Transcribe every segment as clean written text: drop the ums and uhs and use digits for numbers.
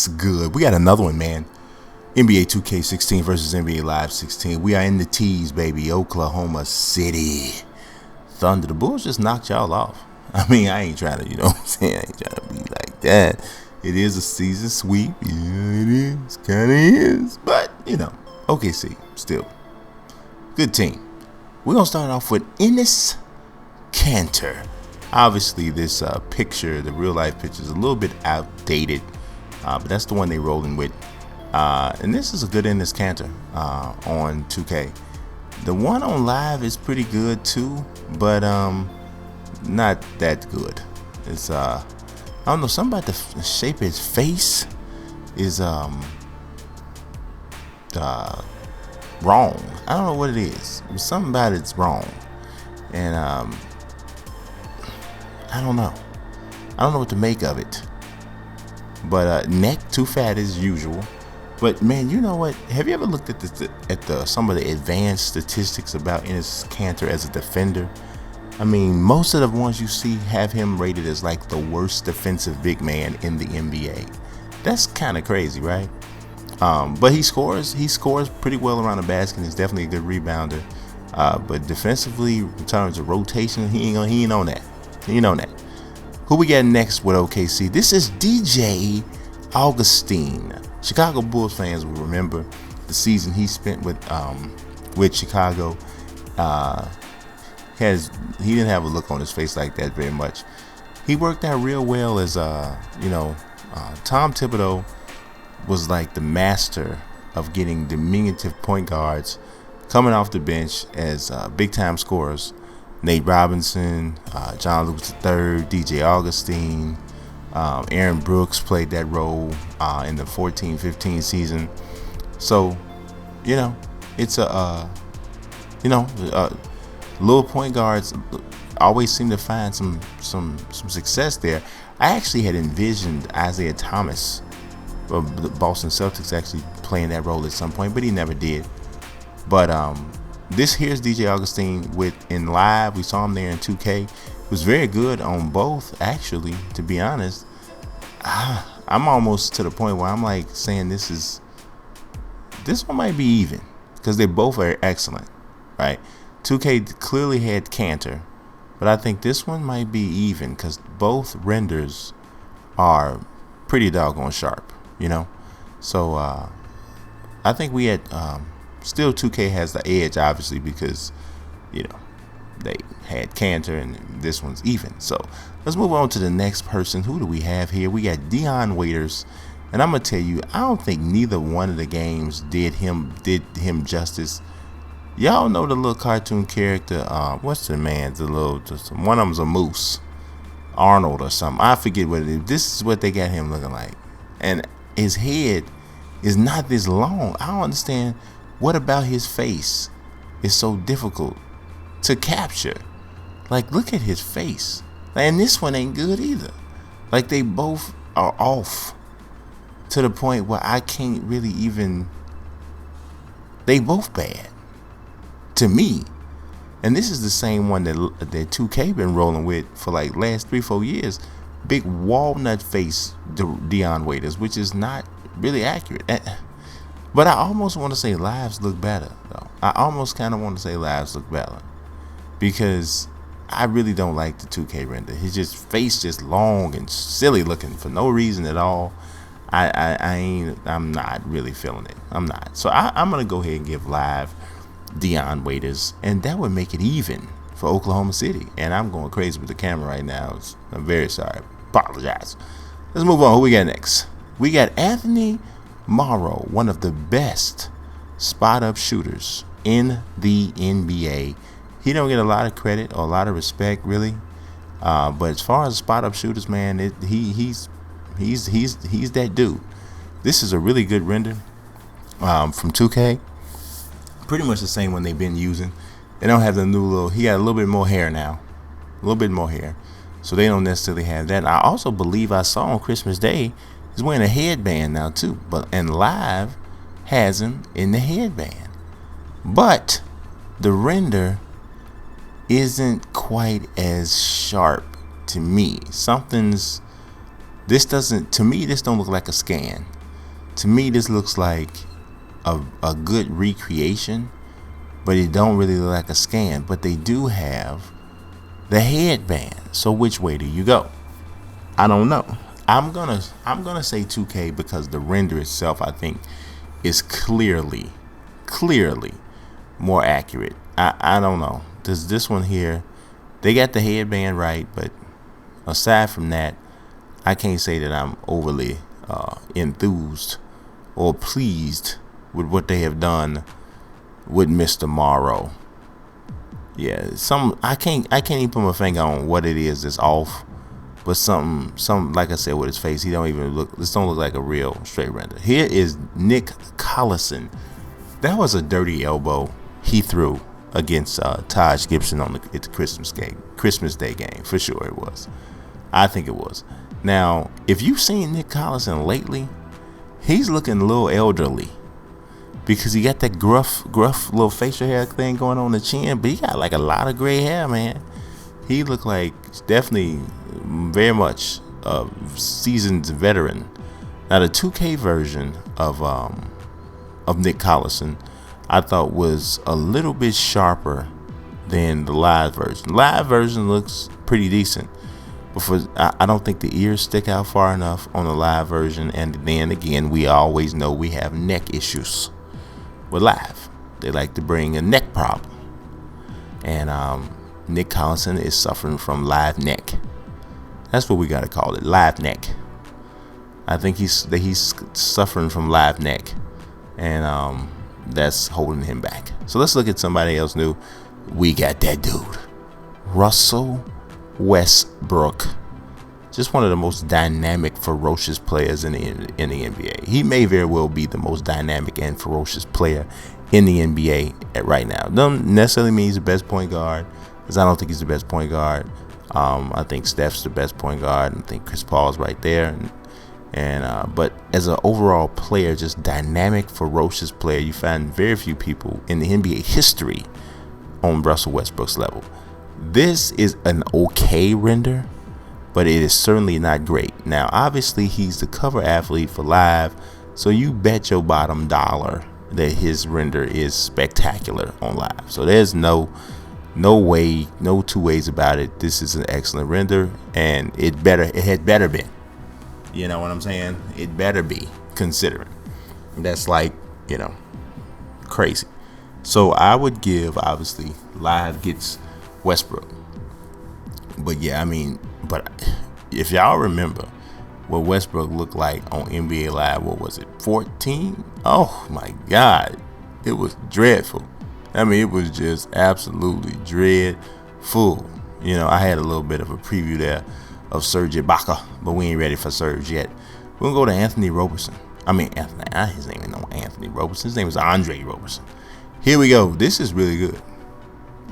Good. We got another one, man. NBA 2K16 versus NBA Live 16. We are in the T's, baby. Oklahoma City Thunder. The Bulls just knocked y'all off. I mean, I ain't trying to, you know what I'm saying? I ain't trying to be like that. It is a season sweep. Yeah, it is. Kind of is. But, you know, OKC, still. Good team. We're going to start off with Enes Kanter. Obviously, this picture, the real-life picture, is a little bit outdated. But that's the one they're rolling with. And this is a good Enes Kanter on 2K. The one on live is pretty good too, but not that good. It's I don't know, something about the shape of his face is wrong. I don't know what it is. Something about it's wrong, and I don't know. I don't know what to make of it. But neck too fat as usual. But man, you know what? Have you ever looked at some of the advanced statistics about Enes Kanter as a defender? I mean, most of the ones you see have him rated as like the worst defensive big man in the NBA. That's kind of crazy, right? But he scores pretty well around the basket. He's definitely a good rebounder. But defensively, in terms of rotation, he ain't on that. He ain't on that. Who we got next with OKC? This is DJ Augustine. Chicago Bulls fans will remember the season he spent with Chicago. He didn't have a look on his face like that very much. He worked out real well as Tom Thibodeau was like the master of getting diminutive point guards coming off the bench as big time scorers. Nate Robinson, John Lucas III, DJ Augustine, Aaron Brooks played that role in the 14-15 season. So, you know, it's little point guards always seem to find some success there. I actually had envisioned Isaiah Thomas of the Boston Celtics actually playing that role at some point, but he never did. But this here's DJ Augustine in live. We saw him there in 2K. It was very good on both, actually, to be honest. I'm almost to the point where I'm like saying this one might be even because they both are excellent, right? 2K clearly had Kanter, but I think this one might be even because both renders are pretty doggone sharp, you know? So I think we had still 2K has the edge, obviously, because, you know, they had Kanter and this one's even. So let's move on to the next person. Who do we have here? We got Dion Waiters. And I'm going to tell you, I don't think neither one of the games did him justice. Y'all know the little cartoon character, what's the man? One of them's a moose. Arnold or something. I forget what it is. This is what they got him looking like. And his head is not this long. I don't understand. What about his face is so difficult to capture? Like, look at his face. And this one ain't good either. Like, they both are off to the point where I can't really even. They both bad to me. And this is the same one that 2K been rolling with for like last 3-4 years. Big walnut face Dion Waiters, which is not really accurate. But I almost want to say lives look better, though. I almost kind of want to say lives look better because I really don't like the 2K render. His face just long and silly looking for no reason at all. I'm not really feeling it. I'm not. So I'm gonna go ahead and give live Dion Waiters, and that would make it even for Oklahoma City. And I'm going crazy with the camera right now. I'm very sorry. Apologize. Let's move on. Who we got next? We got Anthony Morrow, one of the best spot-up shooters in the NBA. He don't get a lot of credit or a lot of respect, really. But as far as spot-up shooters, man, he's that dude. This is a really good render from 2K. Pretty much the same one they've been using. They don't have the new little. He got a little bit more hair now, a little bit more hair, so they don't necessarily have that. And I also believe I saw on Christmas Day he's wearing a headband now too. And live has him in the headband, but the render isn't quite as sharp to me. Something's This doesn't, to me, this don't look like a scan. To me, this looks like a good recreation, but it don't really look like a scan. But they do have the headband. So which way do you go? I don't know. I'm gonna say 2K because the render itself, I think, is clearly more accurate. I don't know. Does this one here, they got the headband right, but aside from that, I can't say that I'm overly enthused or pleased with what they have done with Mr. Morrow. Yeah, I can't even put my finger on what it is that's off, but some like I said with his face, he don't even look. This don't look like a real straight render. Here is Nick Collison. That was a dirty elbow he threw against Taj Gibson at the Christmas Day game. For sure it was. I think it was. Now, if you've seen Nick Collison lately, he's looking a little elderly because he got that gruff little facial hair thing going on the chin, but he got like a lot of gray hair, man. He looked like definitely very much a seasoned veteran. Now, the 2K version of Nick Collison, I thought was a little bit sharper than the live version. Live version looks pretty decent, but I don't think the ears stick out far enough on the live version. And then again, we always know we have neck issues with live. They like to bring a neck problem, and Nick Collison is suffering from live neck. That's what we gotta call it, live neck. I think he's suffering from live neck, and that's holding him back. So let's look at somebody else new. We got that dude, Russell Westbrook. Just one of the most dynamic, ferocious players in the NBA. He may very well be the most dynamic and ferocious player in the NBA right now. Doesn't necessarily mean he's the best point guard, because I don't think he's the best point guard. I think Steph's the best point guard, and I think Chris Paul's right there. But as an overall player, just dynamic, ferocious player, you find very few people in the NBA history on Russell Westbrook's level. This is an okay render, but it is certainly not great. Now, obviously, he's the cover athlete for live, so you bet your bottom dollar that his render is spectacular on live. So there's no way, no two ways about it. This is an excellent render, and it had better been. You know what I'm saying? It better be, considering. That's like, crazy. So I would give, obviously, live gets Westbrook. But yeah, but if y'all remember what Westbrook looked like on NBA Live, what was it, 14? Oh my God, it was dreadful. It was just absolutely dreadful. I had a little bit of a preview there of Serge Ibaka, but we ain't ready for Serge yet. We're gonna go to Anthony Roberson. His name ain't no Anthony Roberson. His name is Andre Roberson. Here we go. This is really good.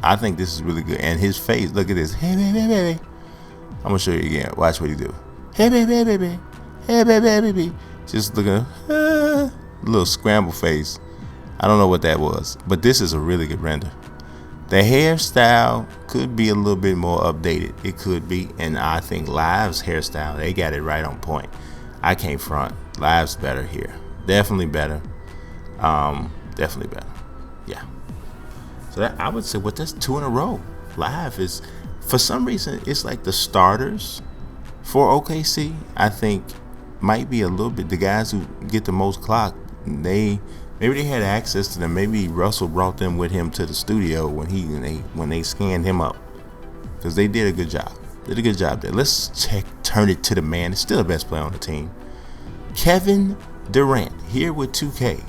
I think this is really good. And his face, look at this. Hey, baby. I'm gonna show you again. Watch what he do. Hey, baby. Hey, baby. Just looking, little scramble face. I don't know what that was, but this is a really good render. The hairstyle could be a little bit more updated. It could be, and I think Live's hairstyle, they got it right on point. I can't front. Live's better here. Definitely better. Definitely better. Yeah. So that, I would say, that's 2 in a row. Live is, for some reason, it's like the starters for OKC, I think, might be a little bit, the guys who get the most clock, maybe they had access to them. Maybe Russell brought them with him to the studio when they scanned him up, because they did a good job. Did a good job there. Let's turn it to the man. It's still the best player on the team, Kevin Durant, here with 2K.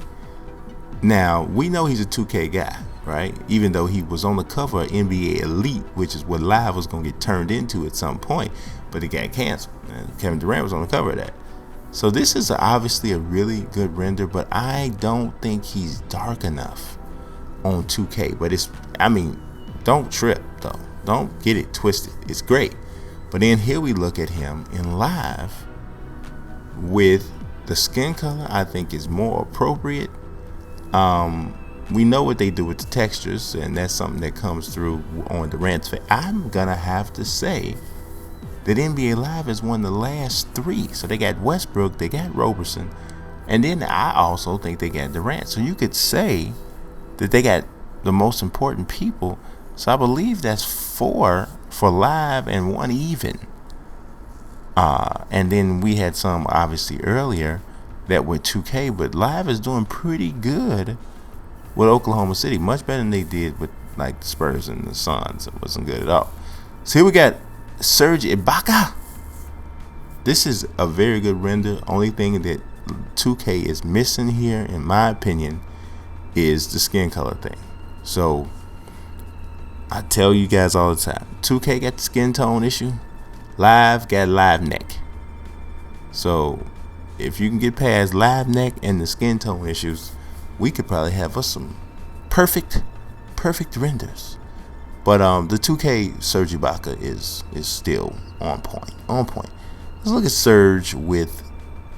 Now, we know he's a 2K guy, right? Even though he was on the cover of NBA Elite, which is what Live was going to get turned into at some point, but it got canceled. And Kevin Durant was on the cover of that. So this is obviously a really good render, but I don't think he's dark enough on 2K. But don't trip, though. Don't get it twisted. It's great. But then here we look at him in Live with the skin color. I think is more appropriate. We know what they do with the textures, and that's something that comes through on Durant's face. I'm gonna have to say that NBA Live has won the last 3. So they got Westbrook, they got Roberson, and then I also think they got Durant. So you could say that they got the most important people. So I believe that's 4 for Live and 1 even. And then we had some obviously earlier that were 2K, but Live is doing pretty good with Oklahoma City, much better than they did with like the Spurs and the Suns. It wasn't good at all. So here we got Serge Ibaka. This is a very good render. Only thing that 2K is missing here, in my opinion, is the skin color thing. So I tell you guys all the time, 2K got the skin tone issue. Live got live neck. So if you can get past live neck and the skin tone issues, we could probably have us some perfect renders. But the 2K Serge Ibaka is still on point. Let's look at Serge with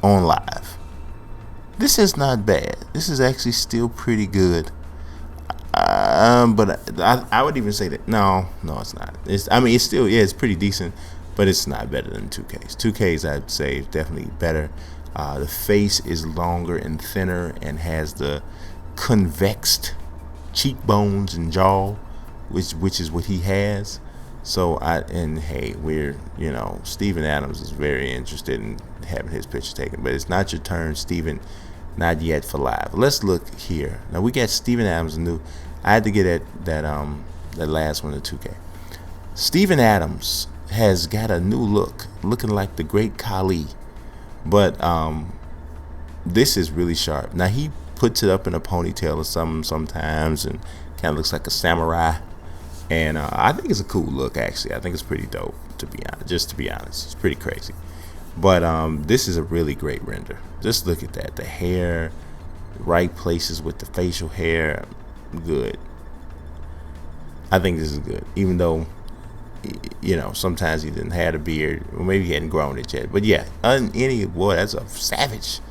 on live. This is not bad. This is actually still pretty good. But I would even say that no, it's not. It's still, it's pretty decent, but it's not better than 2K's. 2K's, I'd say, is definitely better. The face is longer and thinner and has the convexed cheekbones and jaw, which is what he has. So Steven Adams is very interested in having his picture taken, but it's not your turn, Steven, not yet for live. Let's look here. Now we got Steven Adams new. I had to get that last one, the 2K. Steven Adams has got a new look, looking like the great Khali, but this is really sharp. Now he puts it up in a ponytail or something sometimes, and kind of looks like a samurai. And I think it's a cool look, actually. I think it's pretty dope, to be honest. It's pretty crazy. But this is a really great render. Just look at that. The hair, right places with the facial hair. Good. I think this is good. Even though, sometimes he didn't have a beard. Or maybe he hadn't grown it yet. But yeah, that's a savage.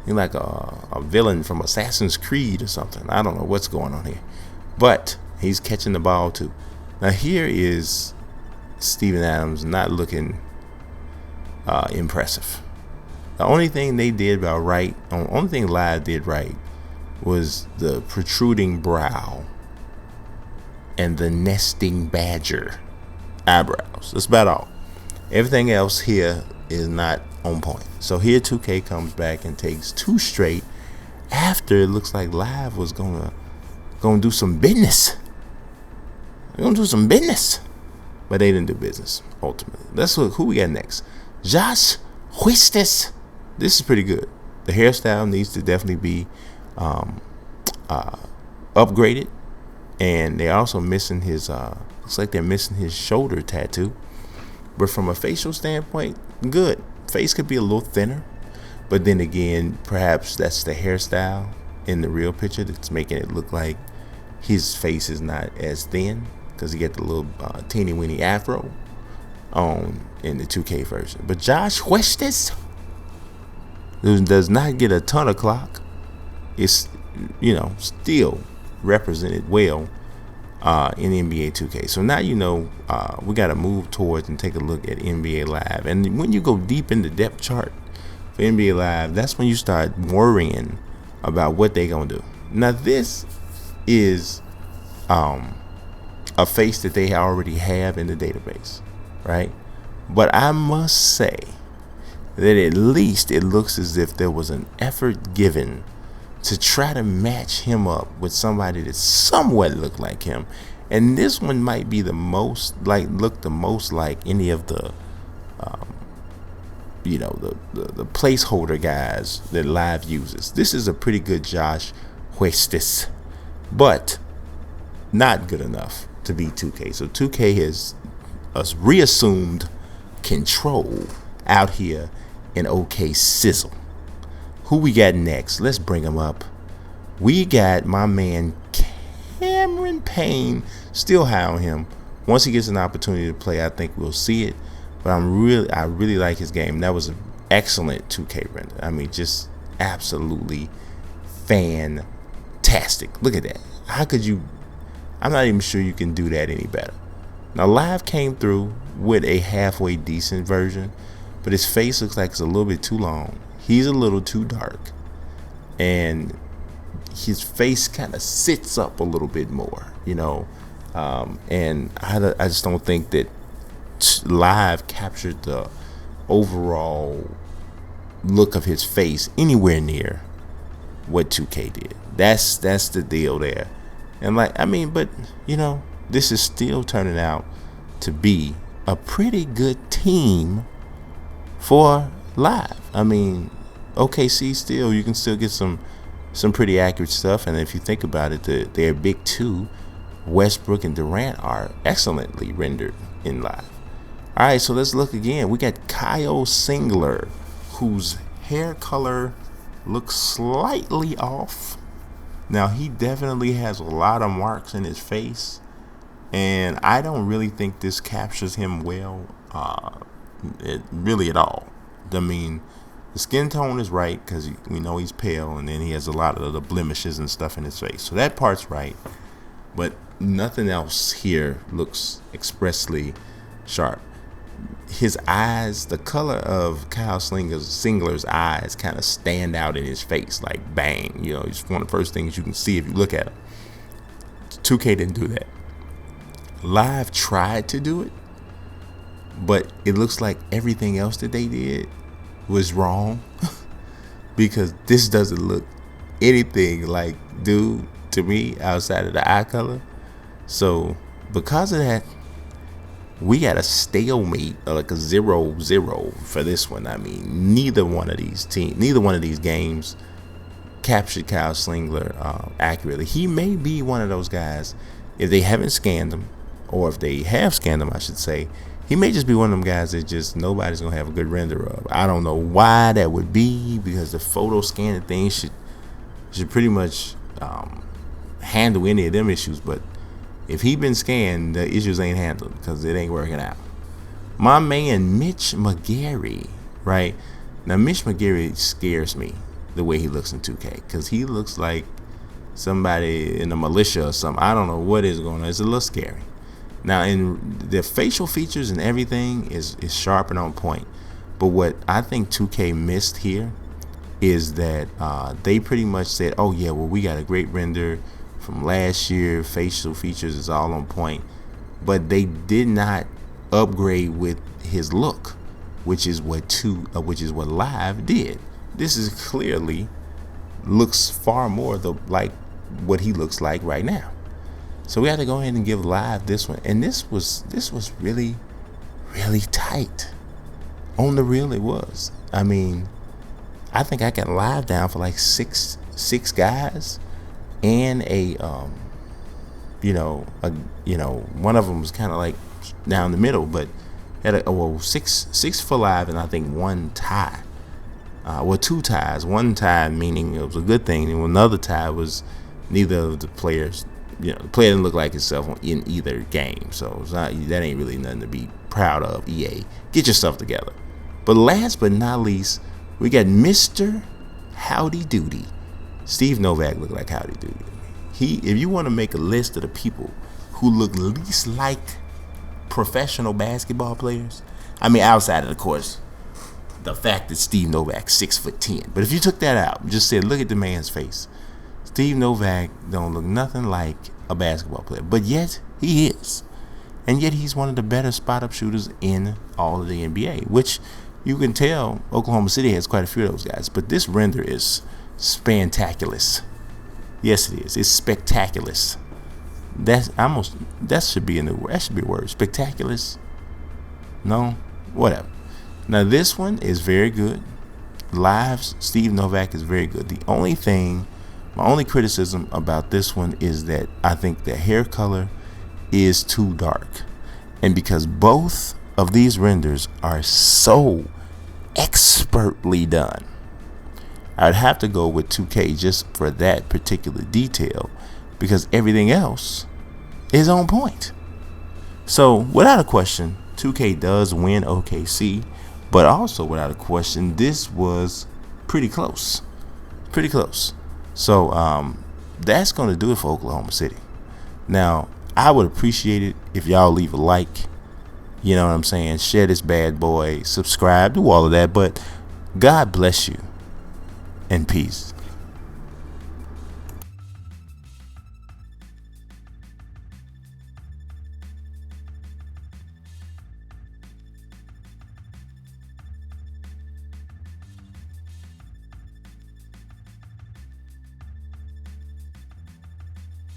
He's like a villain from Assassin's Creed or something. I don't know what's going on here. But he's catching the ball too. Now here is Steven Adams not looking impressive. The only thing they did about right, the only thing Live did right, was the protruding brow and the nesting badger eyebrows. That's about all. Everything else here is not on point. So here 2K comes back and takes 2 straight after it looks like Live was gonna do some business. They're gonna do some business, but they didn't do business ultimately. Let's look who we got next. Josh Huestis. This is pretty good. The hairstyle needs to definitely be upgraded, and they're also missing his. Looks like they're missing his shoulder tattoo. But from a facial standpoint, good. Face could be a little thinner, but then again, perhaps that's the hairstyle in the real picture that's making it look like his face is not as thin, because he got the little teeny weeny afro on in the 2K version. But Josh Huestis, who does not get a ton of clock, is still represented well in NBA 2K. So now we got to move towards and take a look at NBA Live. And when you go deep in the depth chart for NBA Live, that's when you start worrying about what they're gonna do. Now this is a face that they already have in the database, right? But I must say that at least it looks as if there was an effort given to try to match him up with somebody that somewhat looked like him. And this one might be the most like any of the the placeholder guys that Live uses. This is a pretty good Josh Huestis, but not good enough to be 2K. So 2K has reassumed control out here in OK Sizzle. Who we got next? Let's bring him up. We got my man Cameron Payne. Still high on him. Once he gets an opportunity to play, I think we'll see it. But I really like his game. That was an excellent 2K render. I mean, just absolutely fantastic. Look at that. How could you? I'm not even sure you can do that any better. Now Live came through with a halfway decent version, but his face looks like it's a little bit too long. He's a little too dark, and his face kind of sits up a little bit more, and I just don't think that live captured the overall look of his face anywhere near what 2K did. That's the deal there. And but this is still turning out to be a pretty good team for live. OKC still, you can still get some pretty accurate stuff. And if you think about it, their big two, Westbrook and Durant, are excellently rendered in live. All right, so let's look again. We got Kyle Singler, whose hair color looks slightly off. Now, he definitely has a lot of marks in his face, and I don't really think this captures him well, really at all. The skin tone is right because we know he's pale, and then he has a lot of the blemishes and stuff in his face. So that part's right, but nothing else here looks expressly sharp. His eyes, the color of Kyle Singler's eyes kind of stand out in his face, like bang. It's one of the first things you can see if you look at him. 2K didn't do that. Live tried to do it, but it looks like everything else that they did was wrong because this doesn't look anything like dude to me outside of the eye color. So because of that, we got a stalemate, like a 0-0 for this one. Neither one of these games captured Kyle Singler accurately. He may be one of those guys, if they haven't scanned him, or if they have scanned him, I should say, he may just be one of them guys that just nobody's going to have a good render of. I don't know why that would be, because the photo scanning thing should pretty much handle any of them issues, but if he been scanned, the issues ain't handled because it ain't working out. My man Mitch Mcgary, right? Now Mitch Mcgary scares me the way he looks in 2K, because he looks like somebody in the militia or something. I don't know what is going on. It's a little scary. Now, in the facial features and everything is sharp and on point. But what I think 2K missed here is that they pretty much said, oh yeah, well, we got a great render from last year, facial features is all on point, but they did not upgrade with his look, which is what live did. This is clearly looks far more like what he looks like right now. So we had to go ahead and give live this one, and this was really, really tight. On the real, it was. I think I got live down for like six guys. And one of them was kind of like down the middle, but had six for live, and I think one tie. Two ties. One tie meaning it was a good thing, and another tie was neither of the players. The player didn't look like himself in either game, so that ain't really nothing to be proud of. EA, get your stuff together. But last but not least, we got Mr. Howdy Doody. Steve Novak looked like Howdy Doody. If you want to make a list of the people who look least like professional basketball players, outside of, of course, the fact that Steve Novak's 6'10", but if you took that out, just said, look at the man's face, Steve Novak don't look nothing like a basketball player, but yet he is, and yet he's one of the better spot-up shooters in all of the NBA, which you can tell Oklahoma City has quite a few of those guys, but this render is spantaculous. Yes, it is. It's spectaculous. That should be a new word. That should be a word. Spectaculous. No, whatever. Now this one is very good. Live, Steve Novak is very good. My only criticism about this one is that I think the hair color is too dark, and because both of these renders are so expertly done, I'd have to go with 2K just for that particular detail, because everything else is on point. So without a question, 2K does win OKC, but also without a question, this was pretty close. So that's going to do it for Oklahoma City. Now, I would appreciate it if y'all leave a like, You know what I'm saying? Share this bad boy. Subscribe. Do all of that. But God bless you. And peace.